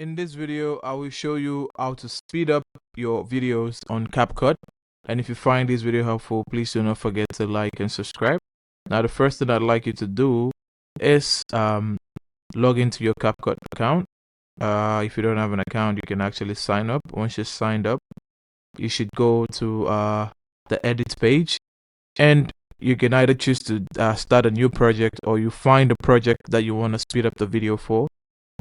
In this video, I will show you how to speed up your videos on CapCut. And if you find this video helpful, please do not forget to like and subscribe. Now, the first thing I'd like you to do is log into your CapCut account. If you don't have an account, you can actually sign up. Once you're signed up, you should go to the edit page, and you can either choose to start a new project, or you find a project that you want to speed up the video for.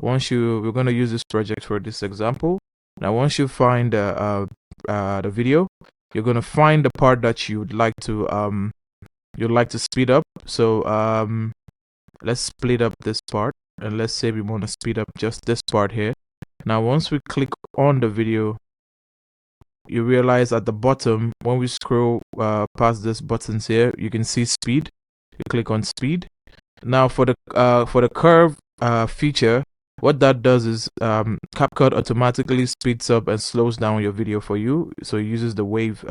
We're going to use this project for this example. Now, once you find the video, you're going to find the part that you'd like to speed up. So let's split up this part, and let's say we want to speed up just this part here. Now, once we click on the video, you realize at the bottom, when we scroll past these buttons here, you can see speed. You click on speed. Now, for the curve feature, what that does is CapCut automatically speeds up and slows down your video for you. So it uses the wave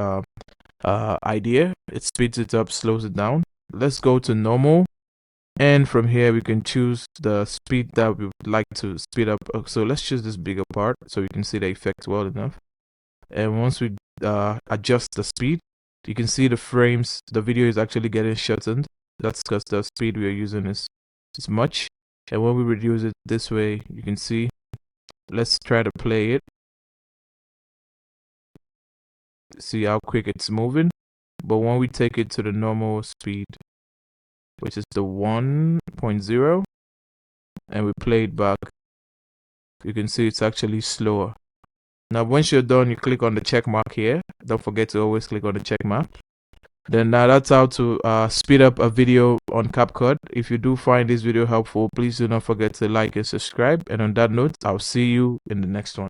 idea. It speeds it up, slows it down. Let's go to normal, and from here we can choose the speed that we would like to speed up. So let's choose this bigger part so we can see the effect well enough. And once we adjust the speed, you can see the frames. The video is actually getting shortened. That's because the speed we are using is much. And when we reduce it this way, you can see. Let's try to play it. See how quick it's moving. But when we take it to the normal speed, which is the 1.0, and we play it back, you can see it's actually slower. Now, once you're done, you click on the check mark here. Don't forget to always click on the check mark. Then now that's how to speed up a video on CapCut. If you do find this video helpful, please do not forget to like and subscribe. And on that note, I'll see you in the next one.